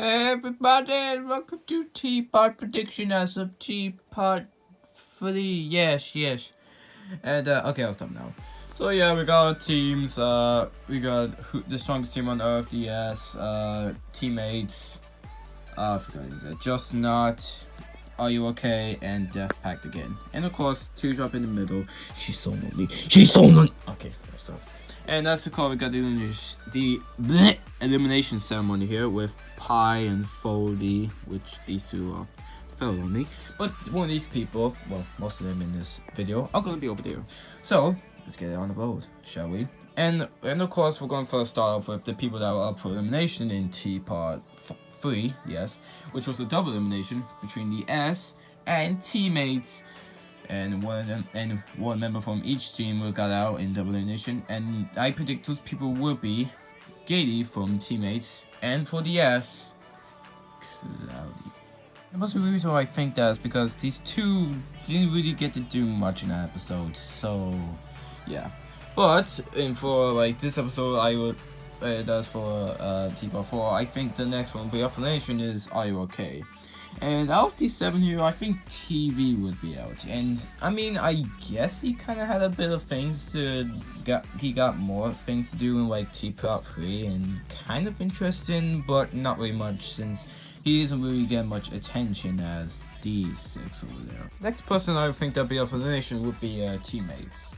Hey everybody, and welcome to TPOT prediction as of TPOT 3. Yes. And okay, I'll stop now. So yeah, we got teams. We got the strongest team on Earth, DS, teammates. I forgot that. Just Not. Are You Okay? And Death Pact again. And of course, two drop in the middle. She's so lonely. Okay, let's stop. And that's the call. We got the elimination ceremony here with Pi and Foley, which these two are fell lonely. But one of these people, well, most of them in this video, are gonna be over there. So let's get it on the road, shall we? And of course, we're going to first start off with the people that were up for elimination in TPOT 3, yes, which was a double elimination between the S and teammates. And one member from each team got out in double elimination, and I predict those people will be Gady from teammates, and for the S, Cloudy. The most reason why I think that is because these two didn't really get to do much in that episode, so yeah. But for like this episode, I would that's for TPOT 4. I think the next one will be elimination is Are You Okay? And out of these 7 here, I think TV would be out. And I mean, I guess he kind of had a bit of things to he got more things to do in like TPOT 3 and kind of interesting, but not really much since he doesn't really get much attention as these 6 over there. Next person I think that'd be up for the nation would be teammates.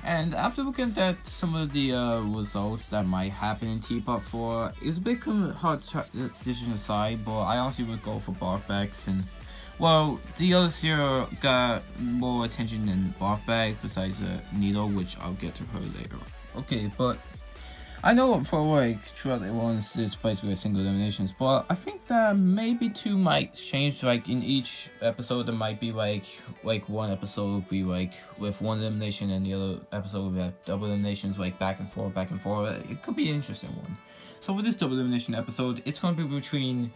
And after looking at some of the results that might happen in TPOT 4, it was a bit hard to decision aside, but I honestly would go for Barkback since, well, the others here got more attention than Barkback besides Needle, which I'll get to her later. Okay, but I know for like throughout the ones it's basically single eliminations, but I think that maybe 2 might change. Like in each episode, there might be like one episode will be like with 1 elimination, and the other episode will have double eliminations, like back and forth. It could be an interesting one. So with this double elimination episode, it's going to be between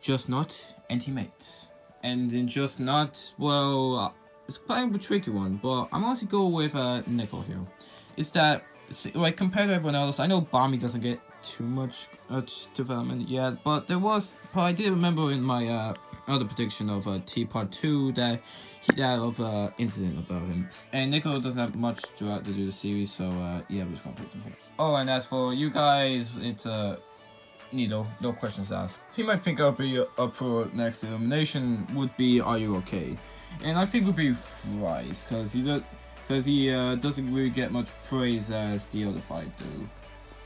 Just Not and teammates. And in Just Not, well, it's kind of a tricky one, but I'm honestly go with Nickel here. It's that. Like compared to everyone else, I know Bomby doesn't get too much development yet, but I did remember in my other prediction of TPOT 2 that he had of incident about him. And Nico doesn't have much throughout to do the series, so yeah, we're just gonna play some here. Oh, and as for you guys, it's Needle, no questions asked. Team I think I'll be up for next elimination would be Are You Okay? And I think would be Fries, because he doesn't really get much praise as the other 5 do.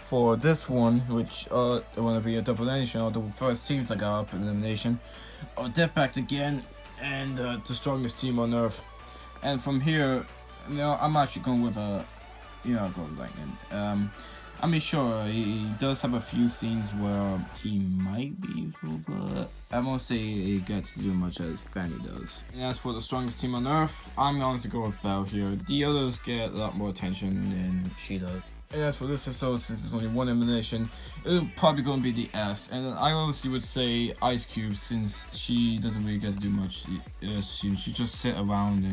For this one, which I want to be a double elimination, or the first teams I got up in elimination, Death Pact again, and the strongest team on Earth. And from here, I'm actually going with Golden Lightning. I mean, sure, he does have a few scenes where he might be useful, but I won't say he gets to do much as Fanny does. And as for the strongest team on Earth, I'm going to go with Belle here. The others get a lot more attention than she does. And as for this episode, since there's only 1 elimination, it's probably going to be the S. And I honestly would say Ice Cube, since she doesn't really get to do much. She just sit around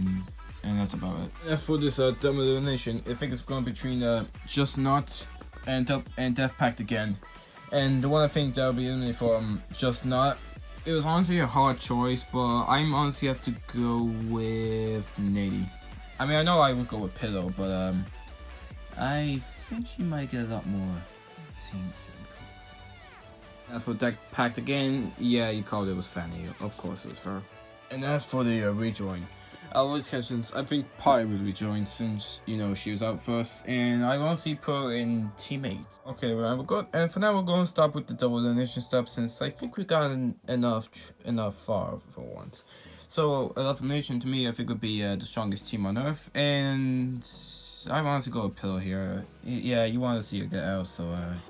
and that's about it. As for this double elimination, I think it's going to be between Just Not and Death Pact again. And the one I think that will be eliminated from Just Not, it was honestly a hard choice, but I'm honestly have to go with Nady. I mean, I know I would go with Pillow, but I think she might get a lot more scenes. As for Death Pact again, yeah, you called it was Fanny. Of course it was her. And as for the rejoin, I think Pi would rejoin since, she was out first, and I honestly put her in teammates. Okay, well, and for now we're going to stop with the double elimination stuff since I think we got enough far for once. So, elimination to me, I think would be the strongest team on Earth, and I want to go with Pillow here. Yeah, you want to see her get out, so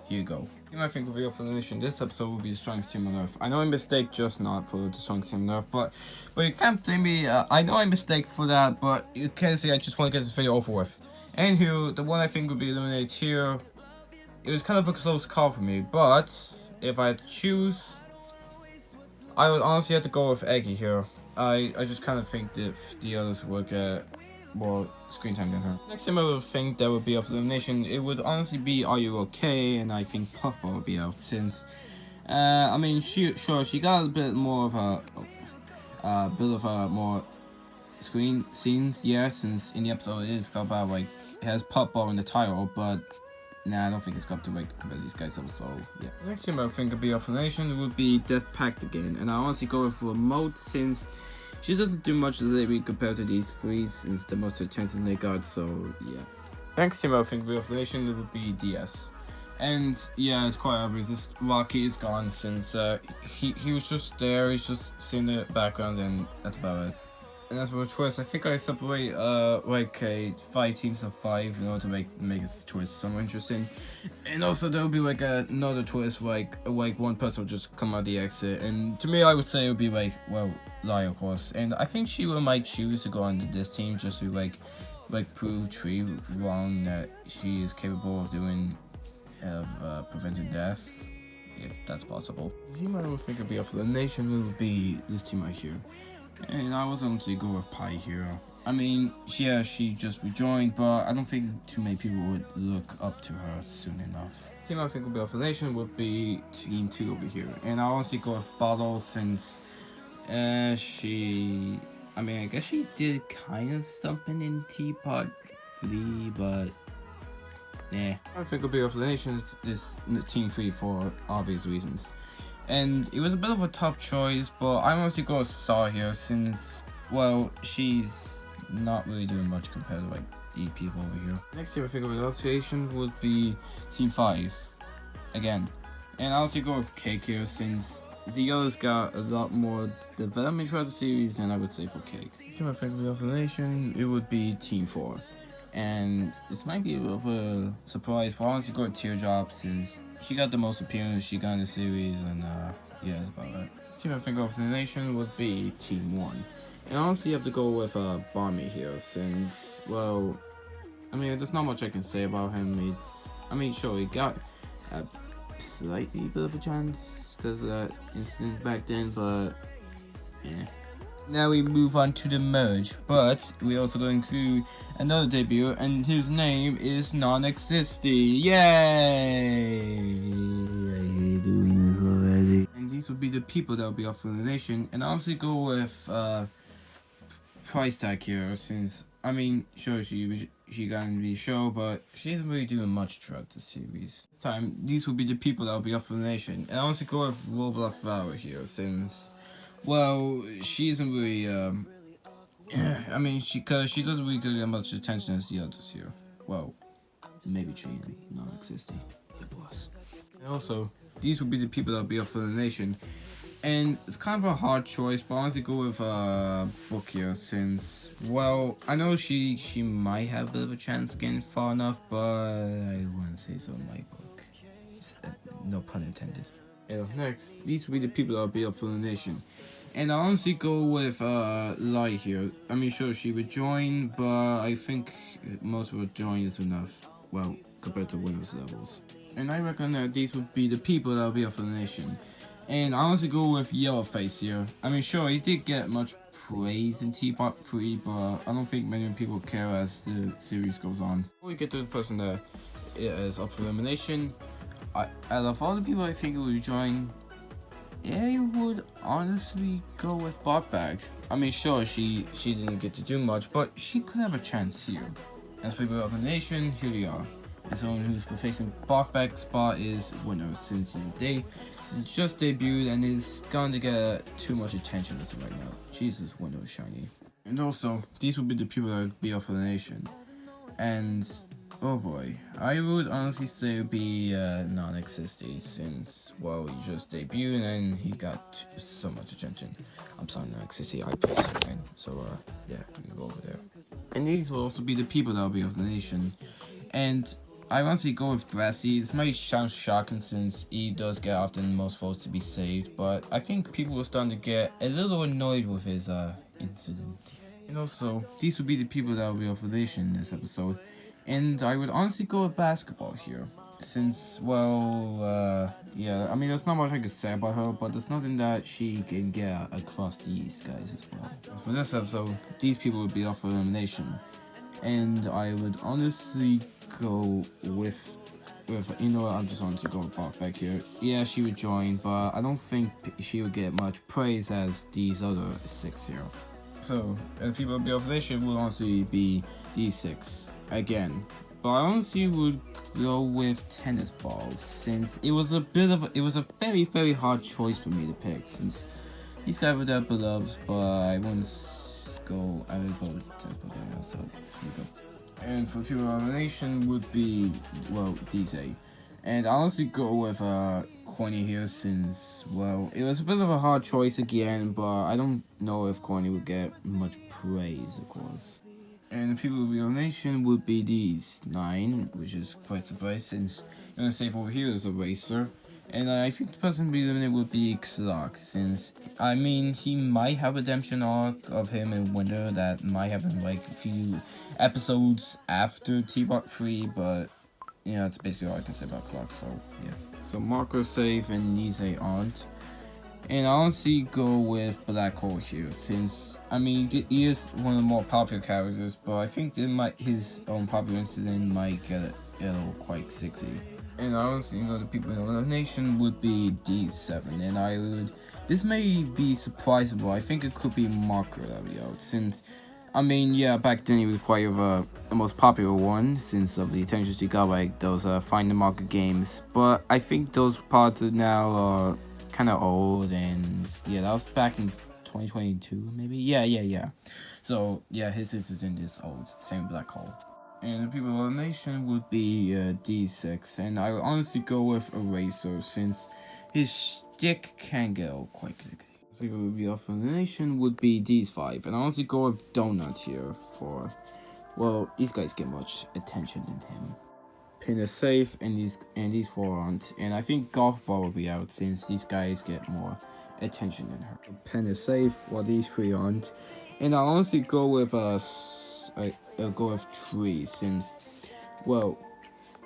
here you go. I think will be up for the nation. This episode will be the strongest team on Earth. I know I mistake Just Not for the strongest team on Earth, but you can't blame me. I know I mistake for that, but you can't say I just want to get this video over with. Anywho, the one I think will be eliminated here, it was kind of a close call for me, but if I had to choose, I would honestly have to go with Eggy here. I just kind of think that the others would get more screen time than her. Next time I would think that would be up for elimination, it would honestly be Are You Okay? And I think Papa would be out since I mean, she got a bit more of a more screen scenes, yeah, since in the episode it is got about like it has pop ball in the title, but nah, I don't think it's got to like compare these guys up. So yeah, next team I think would be Explanation would be Death Pact again, and I honestly go for Remote since she doesn't do much lately compared to these three since the most attention they got. So yeah, next team I think would be Explanation would be DS. And yeah, it's quite obvious. This Rocky is gone since he was just there. He's just sitting in the background, and that's about it. And as for a twist, I think I separate like 5 teams of 5 in order to make this twist somewhat interesting. And also there will be like another twist, like one person will just come out the exit. And to me, I would say it would be like, well, Lie, of course. And I think she might choose to go onto this team just to like prove Tree wrong that she is capable of doing preventing death, if that's possible. The team I would think would be up for the nation would be this team right here. And I was going to go with Pi here. I mean, yeah, she just rejoined, but I don't think too many people would look up to her soon enough. The team I think would be up for the nation would be Team 2 over here. And I honestly go with Bottle since she, I mean, I guess she did kind of something in TPOT 3, but yeah, I think it'll be up for the nation is Team 3 for obvious reasons. And it was a bit of a tough choice, but I mostly go with Saw here since, well, she's not really doing much compared to like the people over here. Next team I think of the alteration would be Team 5 again. And I also go with Cake here since the others got a lot more development throughout the series than I would say for Cake. Next team I think of the alternation, it would be Team 4. And this might be a bit of a surprise, but I honestly go with Teardrop since she got the most appearance she got in the series, and yeah, that's about it. Team I think of the nation would be Team 1. And honestly, you have to go with Barmy here since, well, I mean, there's not much I can say about him. I mean, sure, he got a slightly bit of a chance because of that incident back then, but yeah. Now we move on to the merge, but we're also going through another debut, and his name is Non-Existy. Yay! I hate doing this already. And these would be the people that will be up for the nation, and I also go with Price Tag here, since I mean, sure she got in the show, but she isn't really doing much throughout the series. This time, these will be the people that will be up for the nation, and I also go with Roblox Flower here, since, well, she isn't really, I mean, cause she doesn't really get much attention as the others here. Well, maybe Tree and Non-Existy, it was. And also, these will be the people that will be up for the nation. And it's kind of a hard choice, but I honestly go with Book here, since, well, I know she might have a bit of a chance of getting far enough, but I wouldn't say so in my book. No pun intended. And next, these will be the people that will be up for the nation. And I honestly go with Lai here. I mean, sure, she would join, but I think most of her join is enough, well, compared to Windows levels. And I reckon that these would be the people that will be up for the nation. And I honestly go with Yellowface here. I mean, sure, he did get much praise in TPOT 3, but I don't think many people care as the series goes on. Before we get to the person that is up for elimination, out of all the people I think who would join, I would honestly go with Botbag. I mean, sure, she didn't get to do much, but she could have a chance here. As people of the nation, here they are. And someone who's replacing Botbag's spot is Winner, since he's just debuted and is going to get too much attention as of right now. Jesus, Winner is shiny. And also, these will be the people that will be up for the nation. And oh boy, I would honestly say it would be Non-Existy, since, well, he just debuted and he got so much attention. I'm sorry, Non-Existy, I play Superman, so yeah, we can go over there. And these will also be the people that will be of the nation. And I honestly go with Grassy. This might sound shocking since he does get often most votes to be saved, but I think people are starting to get a little annoyed with his incident. And also, these will be the people that will be of the nation in this episode. And I would honestly go with Basketball here, since, well, yeah, I mean, there's not much I could say about her, but there's nothing that she can get across these guys as well. For this episode, these people would be up for elimination, and I would honestly go with with, you know what, I'm just going to go back here. Yeah, she would join, but I don't think she would get much praise as these other 6 here. So, and people of the opposition will honestly be D6 again. But I honestly would go with tennis balls, since it was a very, very hard choice for me to pick, since these guys were their beloved, but I would go with tennis balls, so here we go. And for pure elimination would be, well, DJ. And I honestly go with Corny here, since, well, it was a bit of a hard choice again, but I don't know if Corny would get much praise, of course. And the people of the elimination would be these 9, which is quite surprising, since you're gonna say over here is a racer. And I think the person to be eliminated would be Xlock, since, I mean, he might have a redemption arc of him in Winter that might happen like a few episodes after TPOT 3, but yeah, that's basically all I can say about Clock, so yeah. So Marco safe and Nise aren't. And I honestly go with Black Hole here, since, I mean, he is one of the more popular characters, but I think his own popular incident might get a little quite sexy. And honestly, you know, the people in elimination would be D7, and this may be surprising, but I think it could be Marker that we out, since, I mean, yeah, back then he was quite the most popular one, since of the attentions he got, like those Find the Marker games, but I think those parts are now kind of old, and yeah, that was back in 2022, maybe? Yeah. So, yeah, his incident is old, same Black Hole. And the people of the nation would be D6, and I would honestly go with Eraser, since his stick can go quite quickly. The people would be off of the nation would be D5, and I honestly go with Donut here for, well, these guys get much attention than him. Pin is safe, and these 4 aren't, and I think Golf Ball will be out, since these guys get more attention than her. Pen is safe, while these 3 aren't, and I'll honestly go with I'll go with Tree, since, well,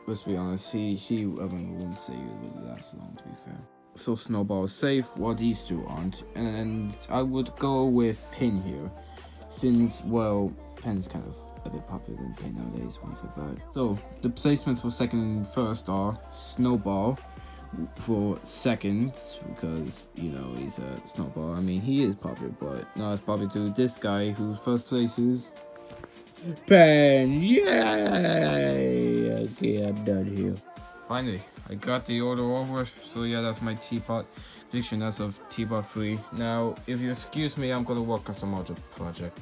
let's be honest, I wouldn't say it really lasts long, to be fair. So Snowball is safe, while these 2 aren't, and I would go with Pin here, since, well, Pin's kind of a bit popular than Pin nowadays when you think about it. So the placements for second and first are Snowball for second, because, you know, he's a Snowball. I mean, he is popular, but not as popular to this guy whose first place is Pen. Yay! Okay, I'm done here. Finally, I got the order over, so yeah, that's my TPOT prediction as of TPOT 3. Now, if you excuse me, I'm gonna work on some other project.